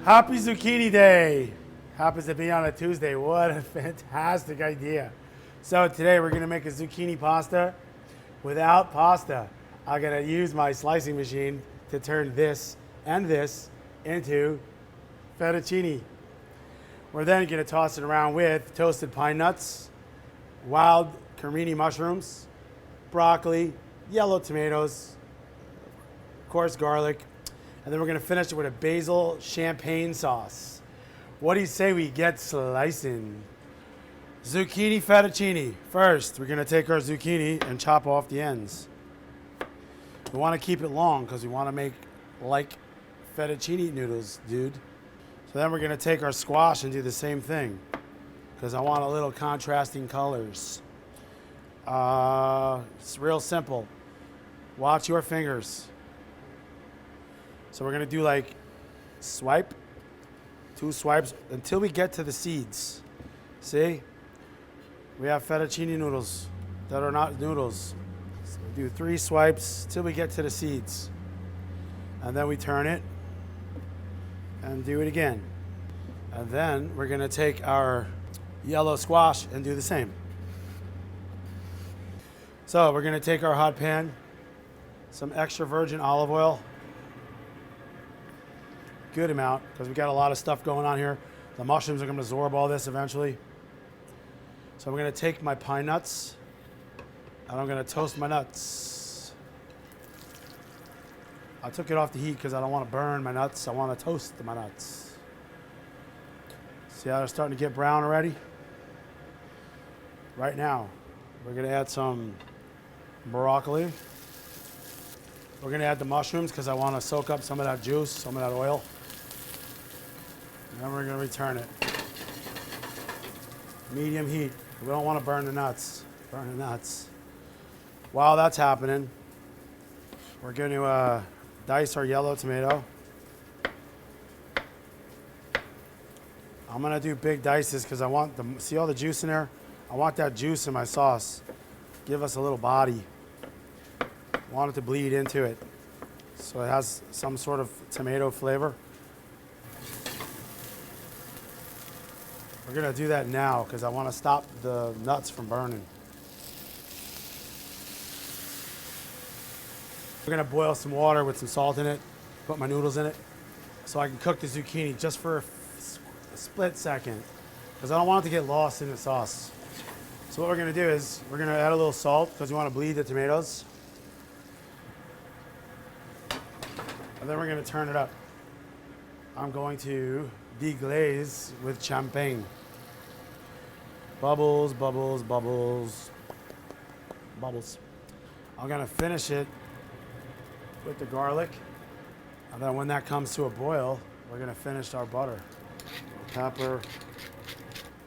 Happy Zucchini Day. Happens to be on a Tuesday. What a fantastic idea. So today we're gonna make a zucchini pasta without pasta. I'm gonna use my slicing machine to turn this and this into fettuccine. We're then gonna toss it around with toasted pine nuts, wild carini mushrooms, broccoli, yellow tomatoes, of course garlic, and then we're gonna finish it with a basil champagne sauce. What do you say we get slicing? Zucchini fettuccine. First, we're gonna take our zucchini and chop off the ends. We wanna keep it long because we wanna make like fettuccine noodles, dude. So then we're gonna take our squash and do the same thing because I want a little contrasting colors. It's real simple. Watch your fingers. So we're gonna do like swipe, 2 swipes until we get to the seeds. See? We have fettuccine noodles that are not noodles. So we do 3 swipes till we get to the seeds. And then we turn it and do it again. And then we're gonna take our yellow squash and do the same. So we're gonna take our hot pan, some extra virgin olive oil, good amount, because we got a lot of stuff going on here. The mushrooms are gonna absorb all this eventually. So I'm gonna take my pine nuts and I'm gonna toast my nuts. I took it off the heat because I don't want to burn my nuts. I want to toast my nuts. See how they're starting to get brown already? Right now, we're gonna add some broccoli. We're gonna add the mushrooms because I want to soak up some of that juice, some of that oil. And then we're gonna return it. Medium heat. We don't want to burn the nuts. Burn the nuts. While that's happening, we're going to dice our yellow tomato. I'm going to do big dices because I want the, see all the juice in there? I want that juice in my sauce. Give us a little body. I want it to bleed into it so it has some sort of tomato flavor. We're gonna do that now because I want to stop the nuts from burning. We're gonna boil some water with some salt in it, put my noodles in it, so I can cook the zucchini just for a split second because I don't want it to get lost in the sauce. So what we're gonna do is we're gonna add a little salt because we want to bleed the tomatoes. And then we're gonna turn it up. I'm going to deglaze with champagne. Bubbles, bubbles, bubbles, bubbles. I'm gonna finish it with the garlic. And then when that comes to a boil, we're gonna finish our butter. Pepper.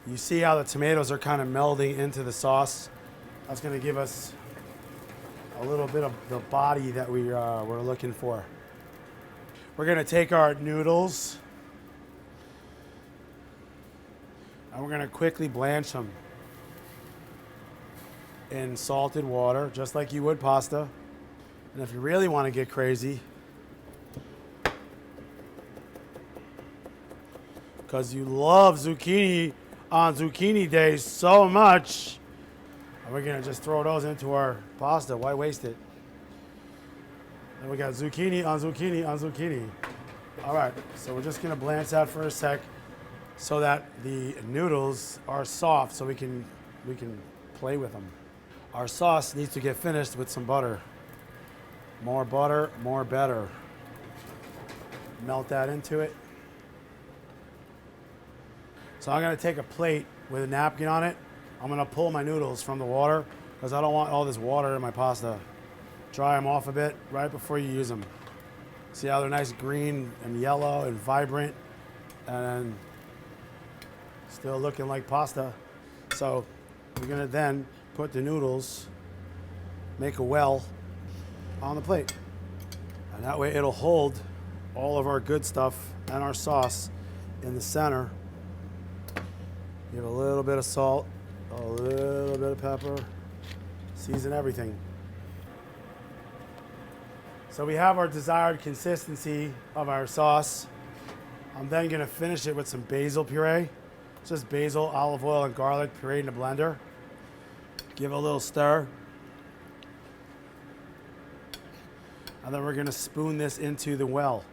You see how the tomatoes are kind of melding into the sauce? That's gonna give us a little bit of the body that we're looking for. We're gonna take our noodles and we're gonna quickly blanch them in salted water, just like you would pasta. And if you really want to get crazy, because you love zucchini on Zucchini Day so much, we're gonna just throw those into our pasta. Why waste it? And we got zucchini on zucchini on zucchini. All right, so we're just gonna blanch that for a sec so that the noodles are soft so we can play with them. Our sauce needs to get finished with some butter. More butter, more better. Melt that into it. So I'm gonna take a plate with a napkin on it. I'm gonna pull my noodles from the water because I don't want all this water in my pasta. Dry them off a bit right before you use them. See how they're nice green and yellow and vibrant and still looking like pasta. So we're gonna then put the noodles, make a well on the plate. And that way it'll hold all of our good stuff and our sauce in the center. Give a little bit of salt, a little bit of pepper, season everything. So we have our desired consistency of our sauce. I'm then gonna finish it with some basil puree. It's just basil, olive oil, and garlic pureed in a blender. Give it a little stir. And then we're gonna spoon this into the well.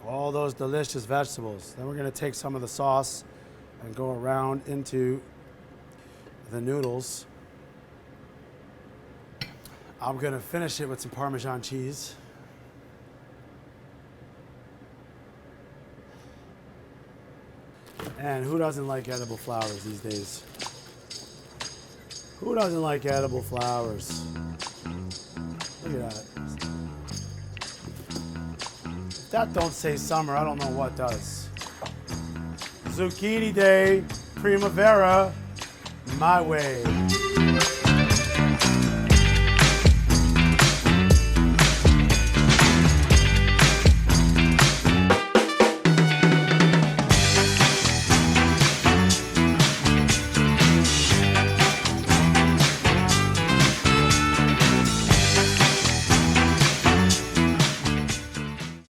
All those delicious vegetables. Then we're gonna take some of the sauce and go around into the noodles. I'm gonna finish it with some Parmesan cheese. And who doesn't like edible flowers these days? Who doesn't like edible flowers? Look at that. If that don't say summer, I don't know what does. Zucchini Day, Primavera, my way.